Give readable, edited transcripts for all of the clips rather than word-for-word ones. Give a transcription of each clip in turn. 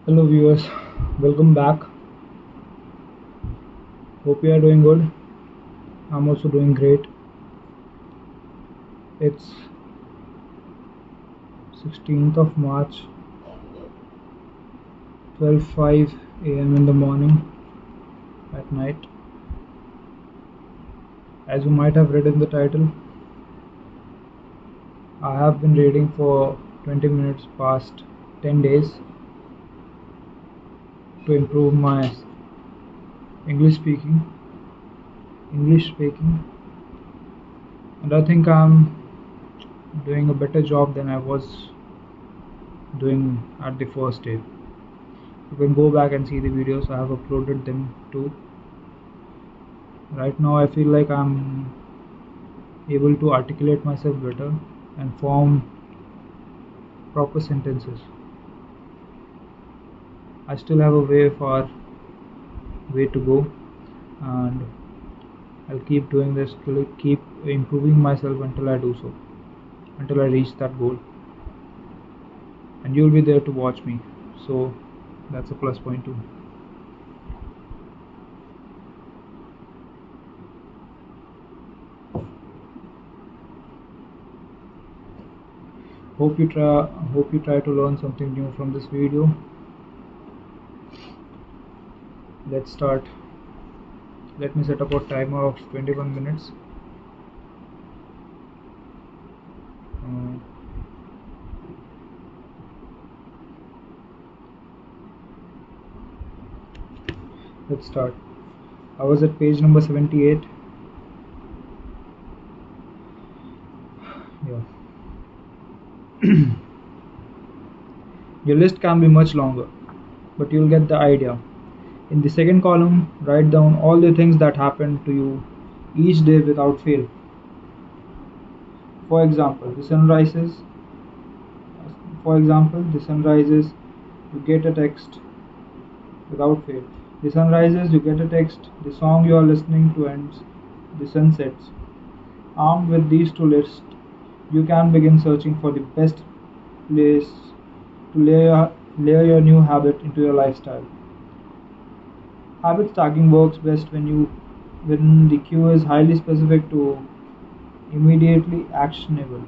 Hello viewers, welcome back. Hope you are doing good. I'm also doing great. It's 16th of March, 12:05 a.m. in the morning at night. As you might have read in the title, I have been reading for 20 minutes past 10 days to improve my English speaking, and I think I'm doing a better job than I was doing at the first day. You can go back and see the videos. I have uploaded them too. Right now I feel like I'm able to articulate myself better and form proper sentences. I still have a way to go, and I'll keep doing this, keep improving myself until I do so, until I reach that goal. And you'll be there to watch me, so that's a plus point too. Hope you try to learn something new from this video. Let's start. Let me set up a timer of 21 minutes. Let's start. I was at page number 78. Yeah. Your list can be much longer, but you'll get the idea. In the second column, write down all the things that happened to you each day without fail. For example, the sun rises. You get a text without fail. The sun rises, you get a text. The song you are listening to ends. The sun sets. Armed with these two lists, you can begin searching for the best place to layer your new habit into your lifestyle. Habit stacking works best when the cue is highly specific to immediately actionable.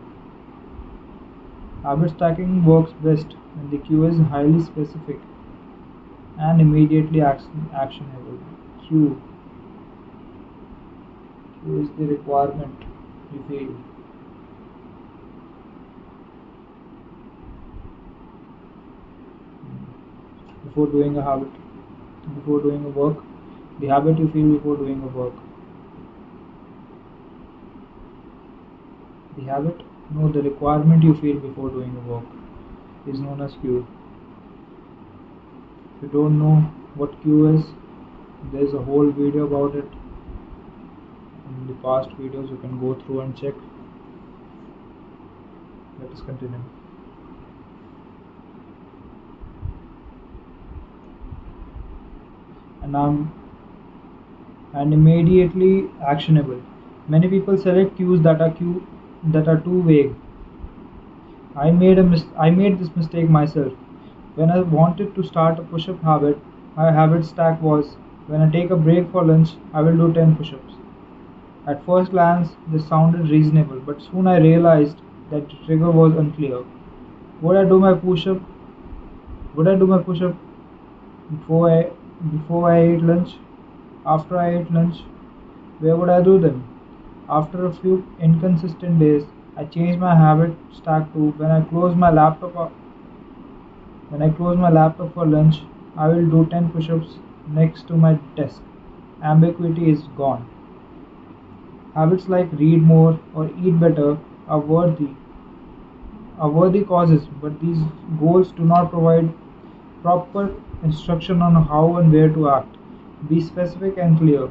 Habit stacking works best when the cue is highly specific and immediately actionable. Cue is the requirement you feel. Before doing a habit, before doing a work, the habit you feel before doing a work. The requirement you feel before doing a work is known as cue. If you don't know what cue is, there's a whole video about it. In the past videos you can go through and check. Let us continue. And immediately actionable. Many people select cues that are too vague. I made this mistake myself. When I wanted to start a push-up habit, my habit stack was, when I take a break for lunch, I will do 10 push-ups. At first glance, this sounded reasonable, but soon I realized that the trigger was unclear. Would I do my push-up before I ate lunch? After I ate lunch? Where would I do them? After a few inconsistent days, I changed my habit stack to, when I close my laptop for lunch, I will do 10 push-ups next to my desk. Ambiguity is gone. Habits like read more or eat better are worthy causes, but these goals do not provide proper instruction on how and where to act. Be specific and clear.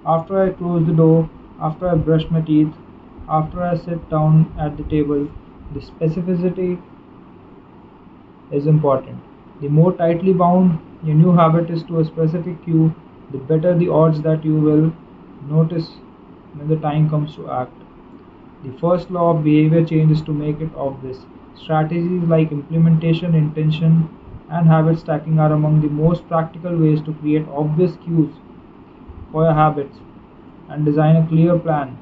After I close the door, after I brush my teeth, after I sit down at the table, the specificity is important. The more tightly bound your new habit is to a specific cue, the better the odds that you will notice when the time comes to act. The first law of behavior change is to make it obvious. Strategies like implementation, intention, and habit stacking are among the most practical ways to create obvious cues for your habits and design a clear plan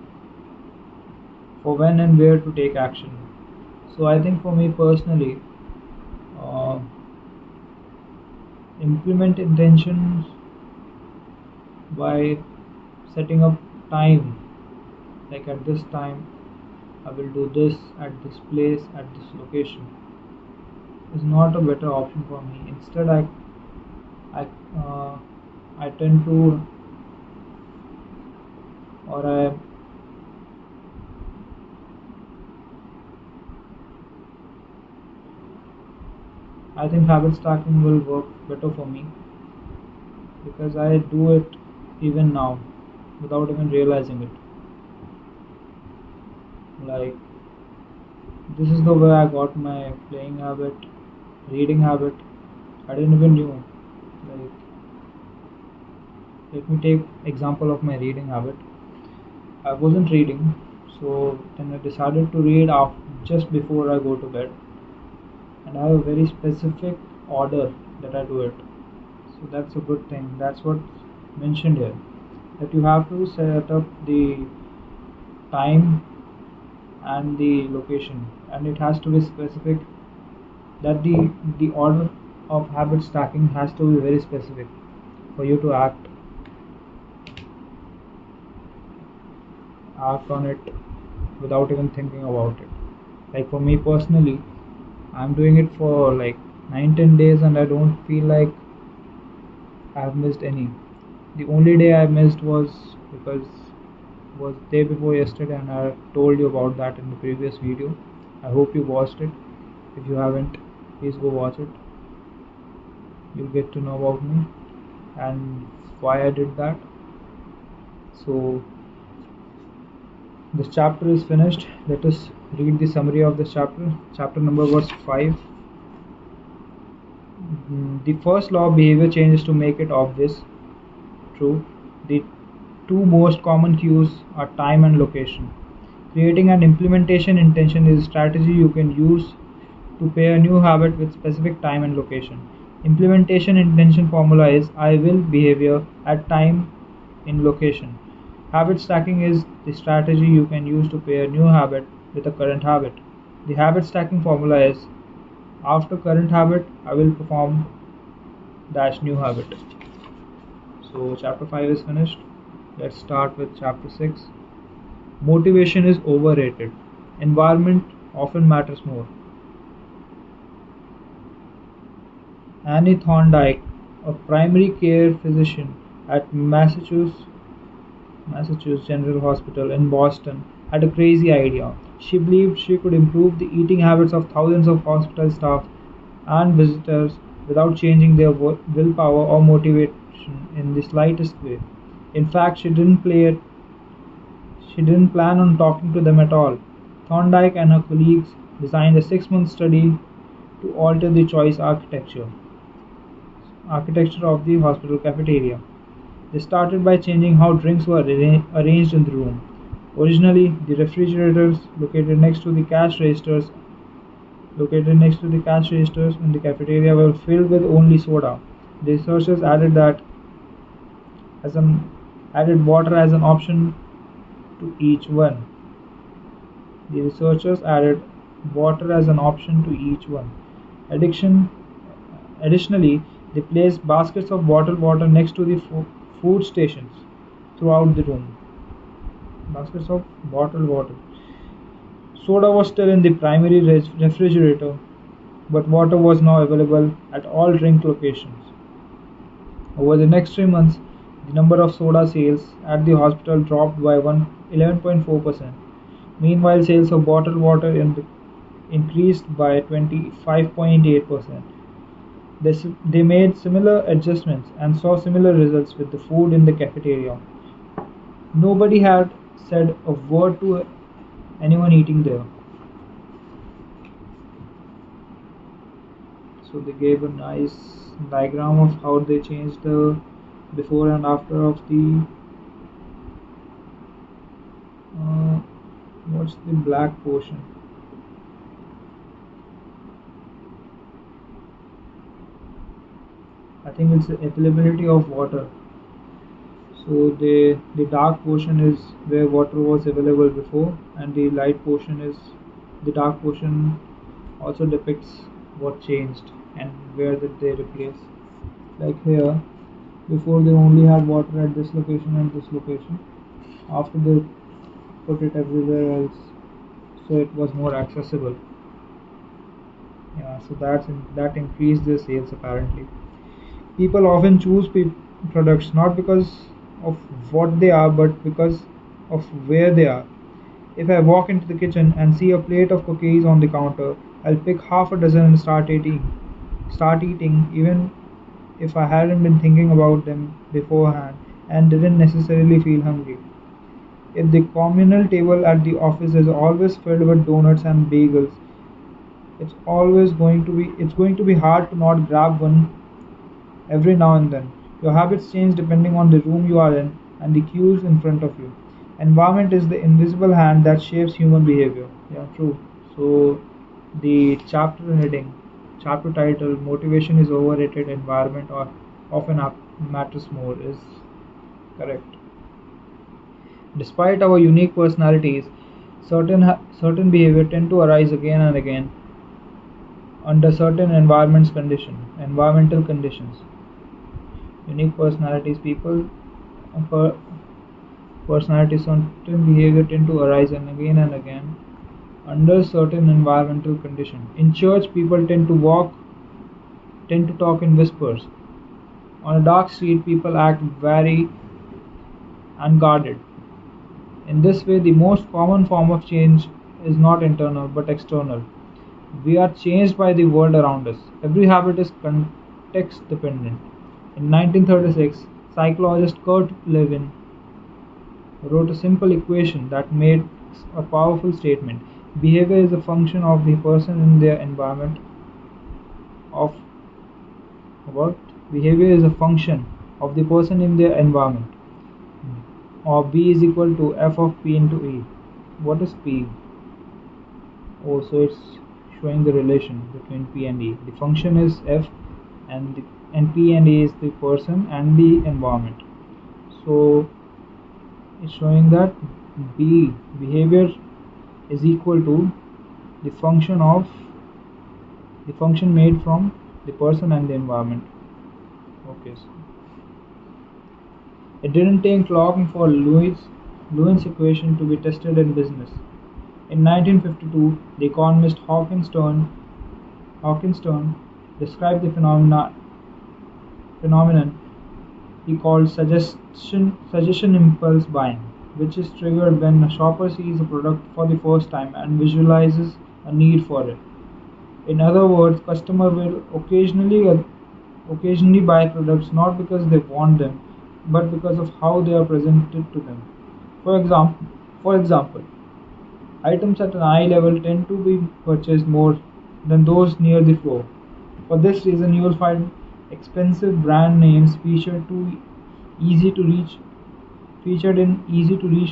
for when and where to take action. So I think for me personally, uh, implement intentions by setting up time, like at this time I will do this at this place at this location, is not a better option for me. Instead, I uh, I tend to, or I think habit stacking will work better for me because I do it even now without even realizing it. Like, this is the way I got my playing habit, reading habit. I didn't even knew. Like, let me take example of my reading habit. I wasn't reading, so then I decided to read just before I go to bed, and I have a very specific order that I do it. So that's a good thing. That's what's mentioned here. That you have to set up the time and the location, and it has to be specific. That the order of habit stacking has to be very specific for you to act on it without even thinking about it. Like for me personally, I'm doing it for like 9-10 days and I don't feel like I've missed any. The only day I missed was day before yesterday, and I told you about that in the previous video. I hope you watched it. If you haven't, please go watch it. You'll get to know about me and why I did that. So this chapter is finished. Let us read the summary of this chapter. Chapter number was 5. The first law of behavior change is to make it obvious. True. The two most common cues are time and location. Creating an implementation intention is a strategy you can use to pair a new habit with specific time and location. Implementation intention formula is I will behavior at time in location. Habit stacking is the strategy you can use to pair a new habit with a current habit. The habit stacking formula is after current habit I will perform dash new habit. So chapter 5 is finished. Let's start with chapter 6. Motivation is overrated. Environment often matters more. Annie Thorndike, a primary care physician at Massachusetts General Hospital in Boston, had a crazy idea. She believed she could improve the eating habits of thousands of hospital staff and visitors without changing their willpower or motivation in the slightest way. In fact, she didn't plan on talking to them at all. Thorndike and her colleagues designed a 6-month study to alter the choice architecture of the hospital cafeteria. They started by changing how drinks were arranged in the room. Originally, the refrigerators located next to the cash registers in the cafeteria were filled with only soda. The researchers as an added water as an option to each one. The researchers added water as an option to each one. Additionally, they placed baskets of bottled water next to the food stations throughout the room. Baskets of bottled water. Soda was still in the primary refrigerator, but water was now available at all drink locations. Over the next 3 months, the number of soda sales at the hospital dropped by 11.4%. Meanwhile, sales of bottled water increased by 25.8%. They made similar adjustments and saw similar results with the food in the cafeteria. Nobody had said a word to anyone eating there. So they gave a nice diagram of how they changed the before and after of the what's the black portion. I think it's the availability of water. So the dark portion is where water was available before, and the light portion is the dark portion also depicts what changed and where did they replace. Like here, before they only had water at this location and this location. After they put it everywhere else, so it was more accessible. Yeah, so that increased their sales apparently. People often choose products not because of what they are, but because of where they are. If I walk into the kitchen and see a plate of cookies on the counter, I'll pick half a dozen and start eating. Start eating, even if I hadn't been thinking about them beforehand and didn't necessarily feel hungry. If the communal table at the office is always filled with donuts and bagels, it's going to be hard to not grab one every now and then. Your habits change depending on the room you are in and the cues in front of you. Environment is the invisible hand that shapes human behavior. Yeah, true. So the chapter title, Motivation is Overrated, Environment or Often Matters More, is correct. Despite our unique personalities, certain behavior tend to arise again and again under certain environmental conditions. Unique personalities, per- personalities, certain behavior tend to arise and again under certain environmental conditions. In church, people tend to talk in whispers. On a dark street, people act very unguarded. In this way, the most common form of change is not internal but external. We are changed by the world around us. Every habit is context dependent. In 1936, psychologist Kurt Lewin wrote a simple equation that made a powerful statement. Behavior is a function of the person in their environment. Of what? Behavior is a function of the person in their environment. Or B is equal to F of P into E. What is P? Oh, so it's showing the relation between P and E. The function is F, and P and E is the person and the environment. So it's showing that behavior is equal to the function made from the person and the environment. Okay. So it didn't take long for Lewin's equation to be tested in business. In 1952, the economist Hawkins Stern described the phenomenon he called suggestion impulse buying, which is triggered when a shopper sees a product for the first time and visualizes a need for it. In other words, customers will occasionally buy products not because they want them, but because of how they are presented to them. For example, items at an eye level tend to be purchased more than those near the floor. For this reason, you will find expensive brand names featured in easy to reach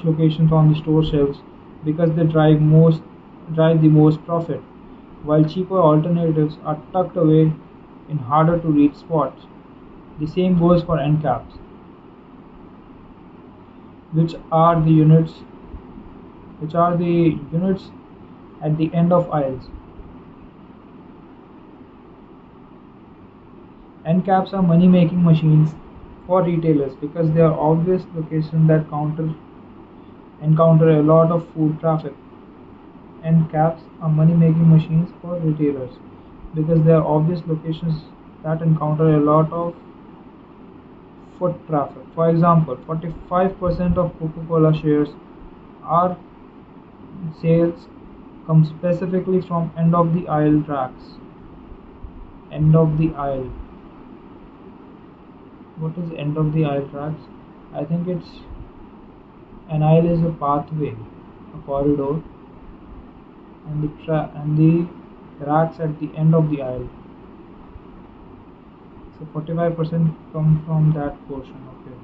locations on the store shelves because they drive the most profit, while cheaper alternatives are tucked away in harder to reach spots. The same goes for end caps, which are the units at the end of aisles. End caps are money making machines for retailers because they are obvious locations that encounter a lot of foot traffic. End caps are money making machines for retailers because they are obvious locations that encounter a lot of foot traffic. For example, 45% of Coca-Cola shares are sales come specifically from end of the aisle tracks. End of the aisle. What is end of the aisle tracks? I think it's an aisle is a pathway, a corridor, and the racks at the end of the aisle. So 45% come from that portion. Okay,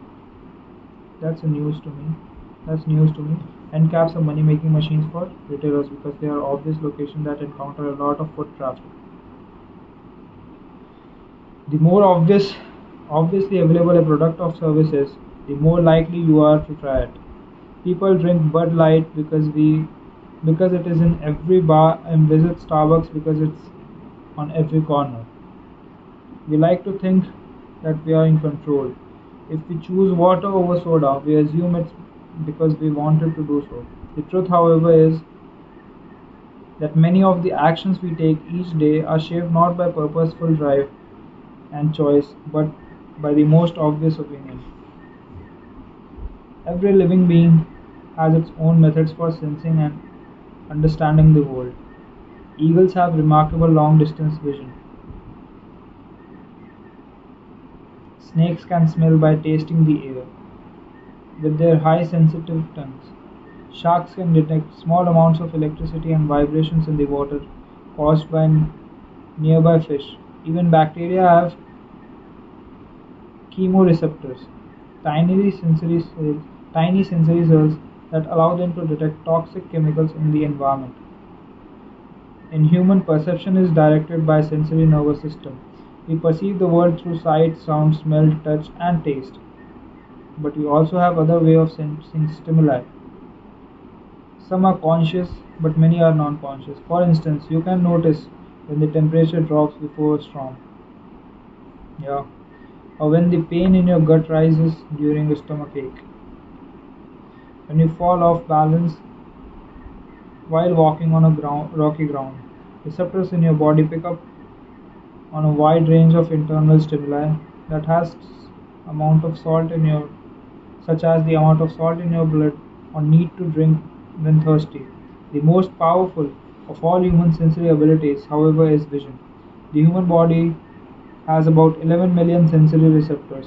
that's news to me. End caps are money making machines for retailers because they are obvious locations that encounter a lot of foot traffic. The more obvious obviously available a product or services, the more likely you are to try it. People drink Bud Light because it is in every bar and visit Starbucks because it's on every corner. We like to think that we are in control. If we choose water over soda, we assume it's because we wanted to do so. The truth, however, is that many of the actions we take each day are shaped not by purposeful drive and choice, but by the most obvious opinion. Every living being has its own methods for sensing and understanding the world. Eagles have remarkable long distance vision. Snakes can smell by tasting the air with their high sensitive tongues. Sharks can detect small amounts of electricity and vibrations in the water caused by nearby fish. Even bacteria have chemoreceptors, tiny sensory cells that allow them to detect toxic chemicals in the environment. In human, perception is directed by sensory nervous system. We perceive the world through sight, sound, smell, touch, and taste. But we also have other way of sensing stimuli. Some are conscious, but many are non-conscious. For instance, you can notice when the temperature drops before a storm. Yeah. Or when the pain in your gut rises during a stomachache. When you fall off balance while walking on a rocky ground. Receptors in your body pick up on a wide range of internal stimuli that has amount of salt in your such as the amount of salt in your blood or need to drink when thirsty. The most powerful of all human sensory abilities, however, is vision. The human body has about 11 million sensory receptors.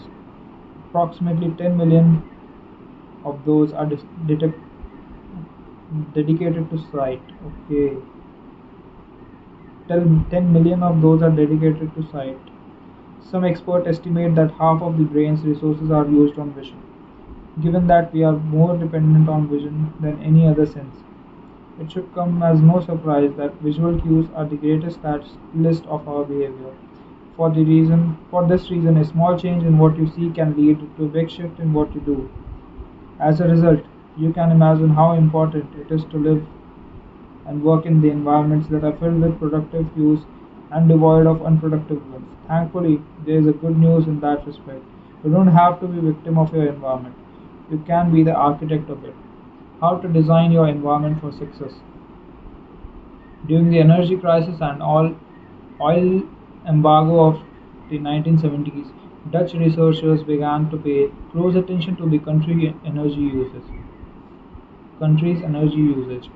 Approximately 10 million of those are dedicated to sight. Okay. 10 million of those are dedicated to sight. Some experts estimate that half of the brain's resources are used on vision. Given that we are more dependent on vision than any other sense, it should come as no surprise that visual cues are the greatest catalyst of our behavior. For this reason, a small change in what you see can lead to a big shift in what you do. As a result, you can imagine how important it is to live and work in the environments that are filled with productive cues and devoid of unproductive ones. Thankfully, there is a good news in that respect. You don't have to be a victim of your environment. You can be the architect of it. How to design your environment for success. During the energy crisis and oil embargo of the 1970s, Dutch researchers began to pay close attention to the country's energy usage.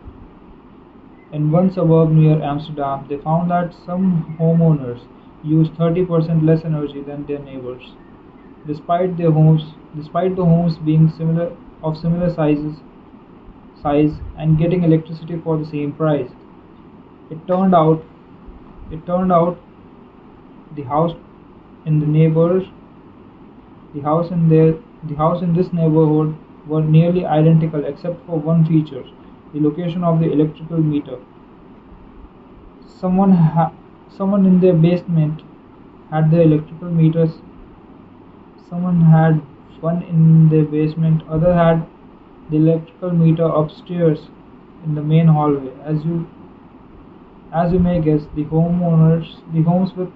In one suburb near Amsterdam, they found that some homeowners used 30% less energy than their neighbors, despite the homes being similar size and getting electricity for the same price. It turned out it turned out the house in the neighbors the house in their the house in this neighborhood were nearly identical except for one feature: the location of the electrical meter. Someone in their basement had the electrical meters. Someone had one in their basement. Other had the electrical meter upstairs in the main hallway. As you may guess, the homes with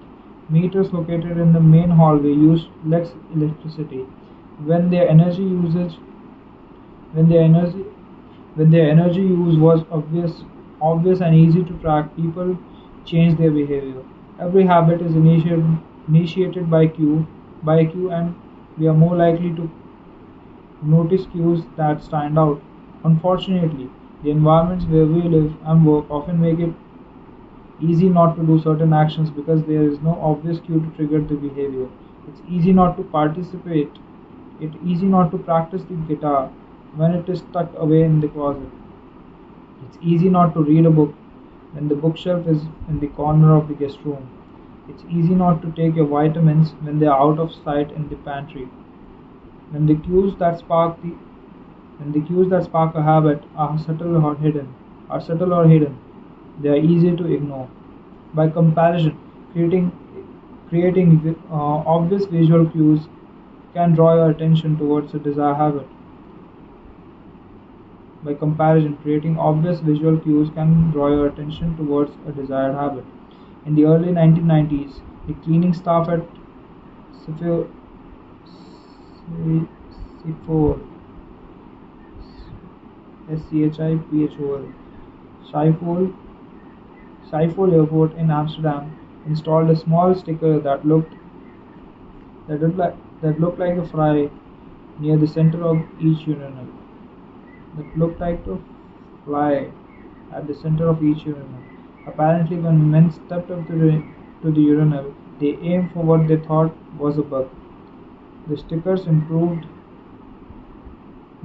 meters located in the main hallway used less electricity. When their energy usage when their energy when their energy use was obvious and easy to track, people change their behavior. Every habit is initiated by a cue, and we are more likely to notice cues that stand out. Unfortunately, the environments where we live and work often make it easy not to do certain actions because there is no obvious cue to trigger the behavior. It's easy not to participate. It's easy not to practice the guitar when it is tucked away in the closet. It's easy not to read a book when the bookshelf is in the corner of the guest room. It's easy not to take your vitamins when they are out of sight in the pantry. When the cues that spark the when the cues that spark a habit are subtle or hidden, they are easy to ignore. By comparison, Creating obvious visual cues can draw your attention towards a desired habit. By comparison, creating obvious visual cues can draw your attention towards a desired habit. In the early 1990s, the cleaning staff at Schiphol Schiphol Schiphol Schiphol Airport in Amsterdam installed a small sticker that looked like a fly near the center of each urinal. That looked like a fly at the center of each urinal. Apparently, when men stepped up to the urinal, they aimed for what they thought was a bug. The stickers improved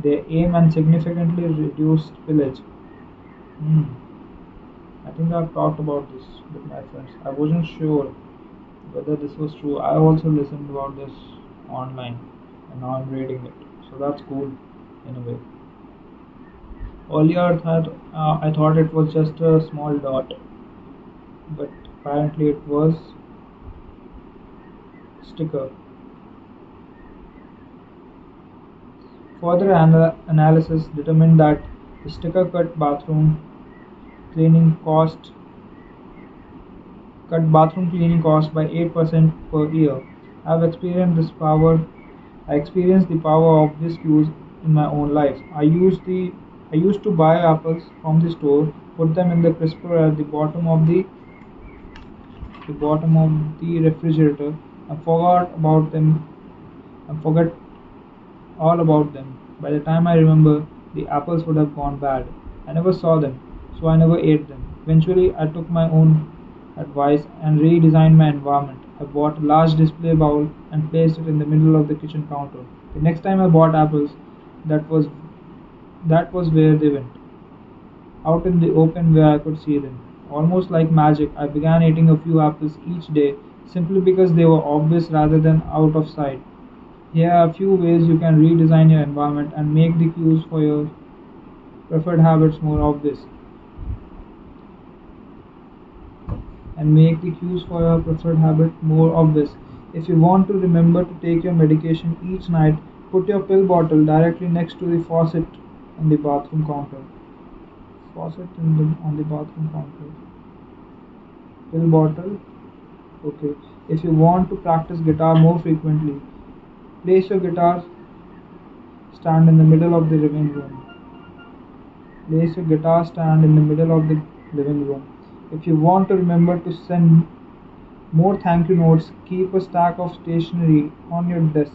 their aim and significantly reduced spillage. Hmm. I think I've talked about this with my friends. I wasn't sure whether this was true. I also listened about this online and now I'm reading it. So that's cool in a way. Earlier I thought it was just a small dot, but apparently it was sticker. Further analysis determined that the sticker cut bathroom cleaning cost by 8% per year. I experienced the power of this cues in my own life. I used to buy apples from the store, put them in the crisper at the bottom of the refrigerator, and forget all about them. By the time I remember, the apples would have gone bad. I never saw them, so I never ate them. Eventually, I took my own advice and redesigned my environment. I bought a large display bowl and placed it in the middle of the kitchen counter. The next time I bought apples, that was that was where they went, out in the open where I could see them. Almost like magic, I began eating a few apples each day simply because they were obvious rather than out of sight. Here are a few ways you can redesign your environment and make the cues for your preferred habits more obvious. If you want to remember to take your medication each night, put your pill bottle directly next to the faucet on the bathroom counter. On the bathroom counter. Pill bottle. Okay. If you want to practice guitar more frequently, place your guitar stand in the middle of the living room. Place your guitar stand in the middle of the living room. If you want to remember to send more thank you notes, keep a stack of stationery on your desk.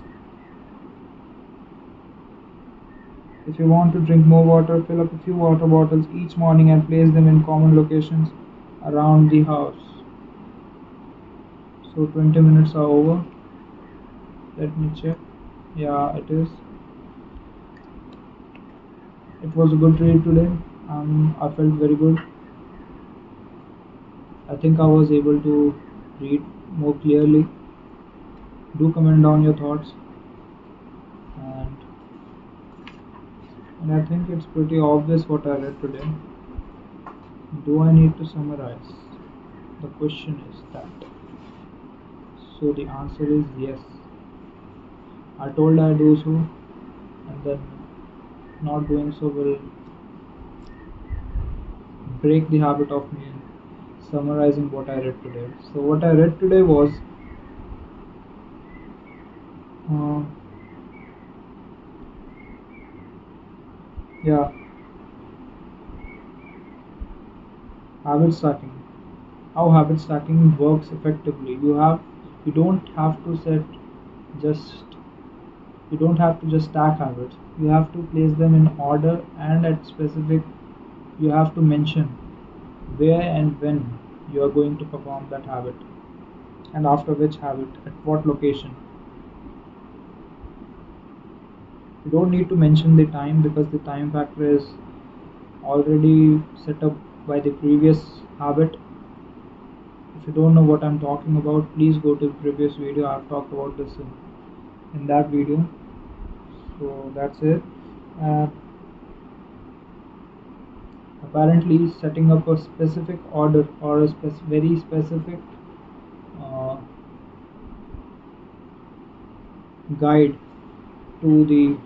If you want to drink more water, fill up a few water bottles each morning and place them in common locations around the house. So 20 minutes are over. Let me check. Yeah, it is. It was a good read today. I felt very good. I think I was able to read more clearly. Do comment down your thoughts. And I think it's pretty obvious what I read today. Do I need to summarize? The question is that. So the answer is yes. I told I do so, and then not doing so will break the habit of me summarizing what I read today. So what I read today was habit stacking. How habit stacking works effectively. You don't have to just just stack habits. You have to place them in order and at specific. You have to mention where and when you are going to perform that habit, and after which habit, at what location. You don't need to mention the time because the time factor is already set up by the previous habit. If you don't know what I'm talking about, please go to the previous video. I've talked about this in that video. So that's it. Apparently, setting up a specific order or a very specific guide to the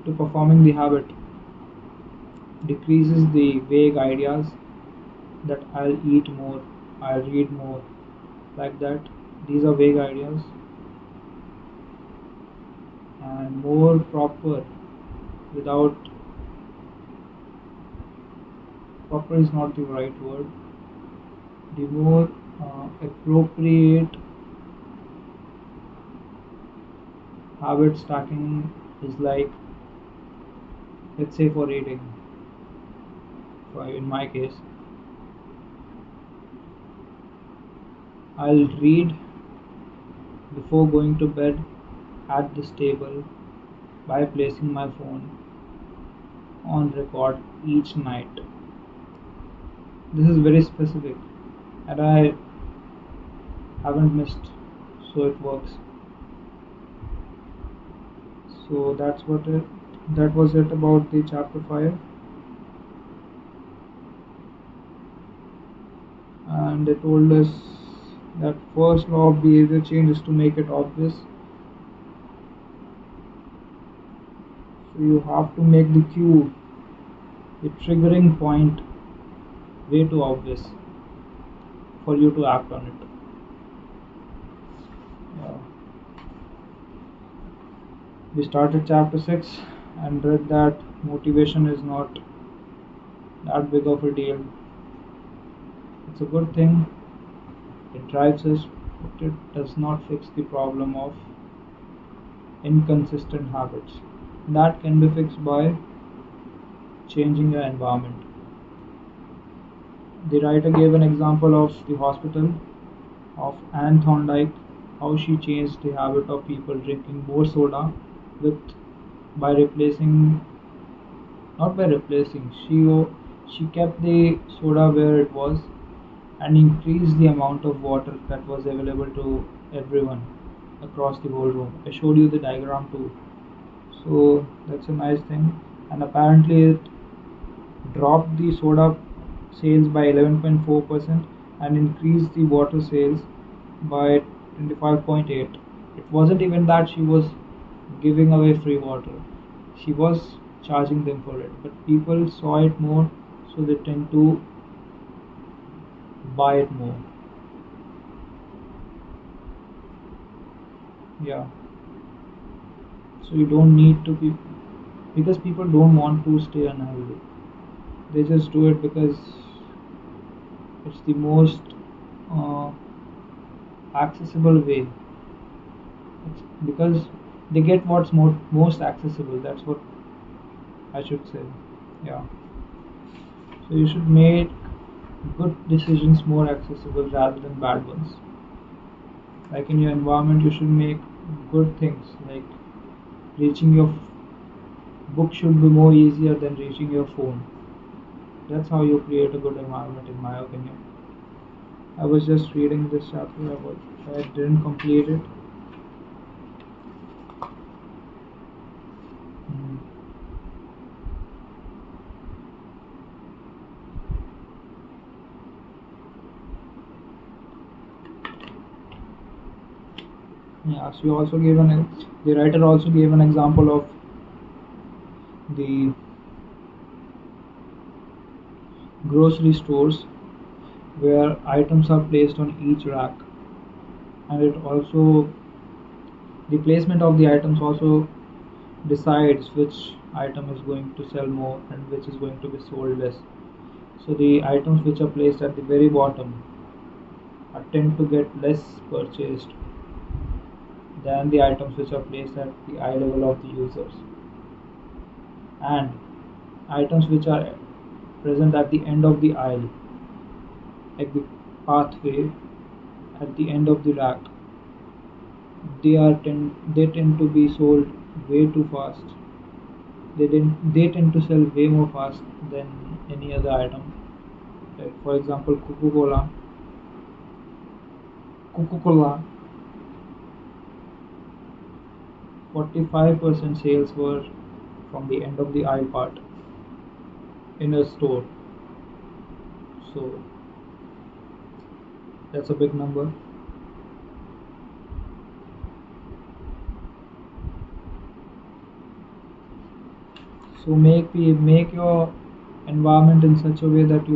to performing the habit, decreases the vague ideas that I'll eat more, I'll read more, like that. These are vague ideas, and more proper, without proper is not the right word. The more appropriate habit stacking is like, let's say for reading, in my case, I'll read before going to bed at this table by placing my phone on record each night. This is very specific and I haven't missed, so it works. So that was it about the chapter 5, and they told us that first law of behavior change is to make it obvious. So you have to make the cue, the triggering point, way too obvious for you to act on it. Yeah. We started chapter 6 and read that motivation is not that big of a deal. It's a good thing, it drives us, but it does not fix the problem of inconsistent habits. That can be fixed by changing your environment. The writer gave an example of the hospital of Anne Thorndike, how she changed the habit of people drinking more soda with by replacing not by replacing she kept the soda where it was and increased the amount of water that was available to everyone across the whole room. I showed you the diagram too. So that's a nice thing, and apparently it dropped the soda sales by 11.4% and increased the water sales by 25.8. It wasn't even that she was giving away free water, she was charging them for it, but people saw it more, so they tend to buy it more. Yeah, so you don't need to be, because people don't want to stay unhealthy, they just do it because it's the most uh, accessible way. It's because they get what's most accessible, that's what I should say. Yeah, so you should make good decisions more accessible rather than bad ones. Like in your environment you should make good things, like reaching your book should be more easier than reaching your phone. That's how you create a good environment, in my opinion. I was just reading this chapter, I didn't complete it. Mm. Yeah, so you also gave the writer also gave an example of the grocery stores where items are placed on each rack, and it also the placement of the items also decides which item is going to sell more and which is going to be sold less. So the items which are placed at the very bottom tend to get less purchased than the items which are placed at the eye level of the users, and items which are present at the end of the aisle, like the pathway at the end of the rack, they tend to be sold way too fast. They tend to sell way more fast than any other item. Like for example, Coca-Cola, 45% sales were from the end of the aisle part in a store. So that's a big number. So make your environment in such a way that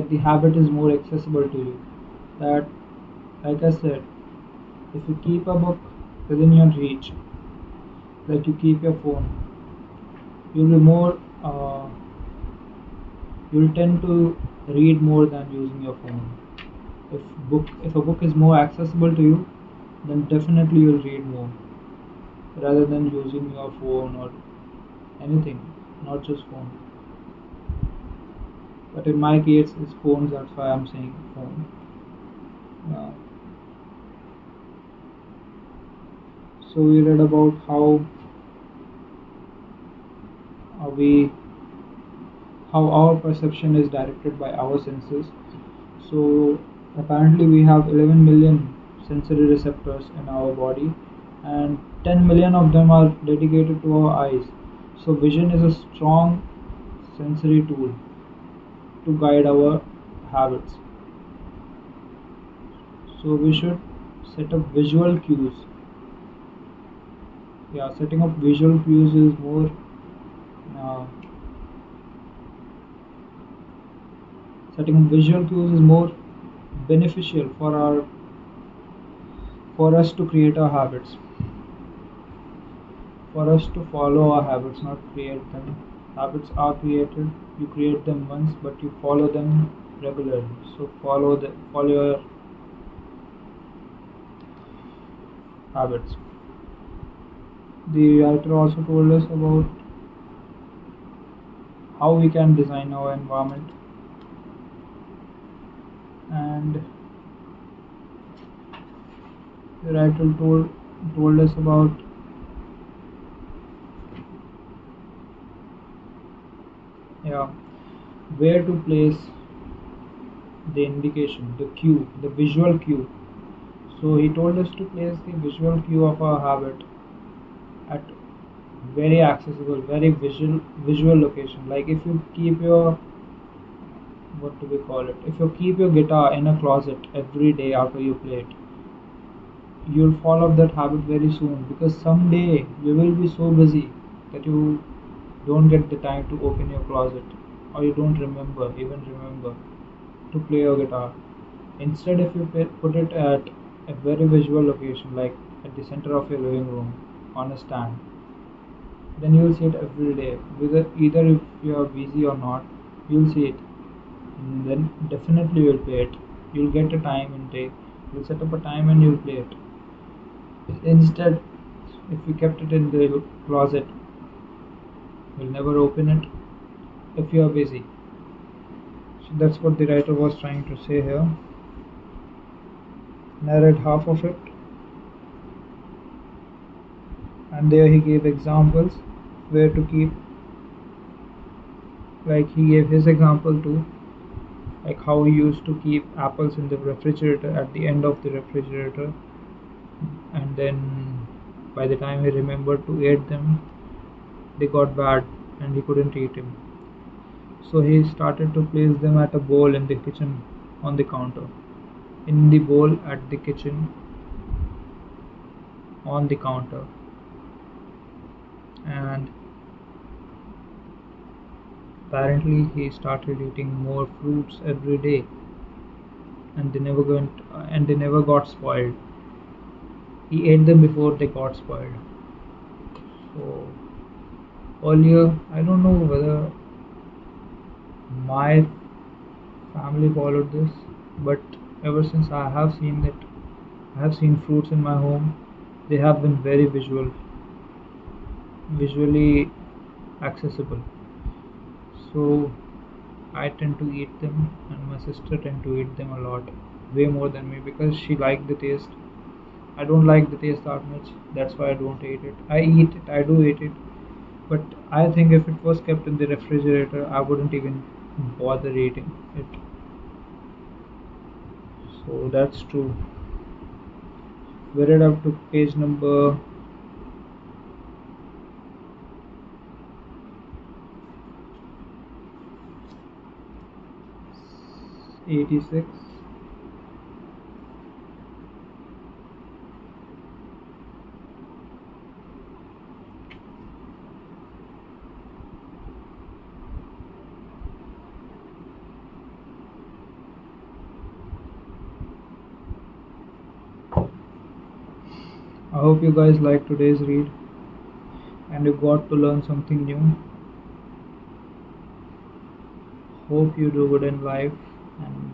the habit is more accessible to you. That, like I said, if you keep a book within your reach, like you keep your phone, you'll be more you'll tend to read more than using your phone. If a book is more accessible to you, then definitely you'll read more rather than using your phone or anything, not just phone. But in my case, it's phones. That's why I'm saying phone. Yeah. So we read about we how our perception is directed by our senses. So apparently we have 11 million sensory receptors in our body, and 10 million of them are dedicated to our eyes. So vision is a strong sensory tool to guide our habits. So we should set up visual cues. Yeah, setting up visual cues is more uh, setting up visual cues is more beneficial for us to create our habits, for us to follow our habits, not create them. Habits are created. You create them once, but you follow them regularly. So follow your habits. The writer also told us about how we can design our environment, and the writer told us about yeah where to place the indication, the cue, the visual cue. So he told us to place the visual cue of our habit at very accessible, very visual location. Like if you keep your what do we call it? If you keep your guitar in a closet every day after you play it, you'll fall off that habit very soon, because someday you will be so busy that you don't get the time to open your closet, or you don't even remember to play your guitar. Instead, if you put it at a very visual location, like at the center of your living room on a stand, then you'll see it every day. Either if you are busy or not, you'll see it. And then definitely you'll play it. You'll get a time and day. You'll set up a time and you'll play it. Instead, if you kept it in the closet, you'll never open it if you are busy. So that's what the writer was trying to say here. And I read half of it, and there he gave examples where to keep, like he gave his example too, like how he used to keep apples in the refrigerator at the end of the refrigerator, and then by the time he remembered to eat them, they got bad and he couldn't eat them. So he started to place them at a bowl in the kitchen on the counter, in the bowl at the kitchen on the counter. And apparently he started eating more fruits every day, and they never got spoiled. He ate them before they got spoiled. So earlier, I don't know whether my family followed this, but ever since I have seen fruits in my home. They have been very visually accessible. So I tend to eat them, and my sister tend to eat them a lot, way more than me, because she liked the taste. I don't like the taste that much. That's why I don't eat it. I eat it. I do eat it, but I think if it was kept in the refrigerator, I wouldn't even bother eating it. So that's true. We read up to page number 86. I hope you guys liked today's read and you got to learn something new. Hope you do good in life, and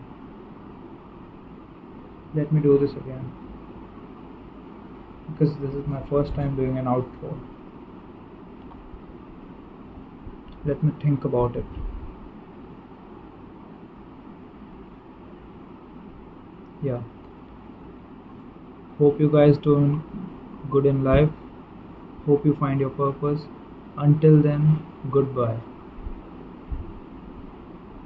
let me do this again because this is my first time doing an outro. Let me think about it. Yeah. Hope you guys doing good in life. Hope you find your purpose. Until then, goodbye.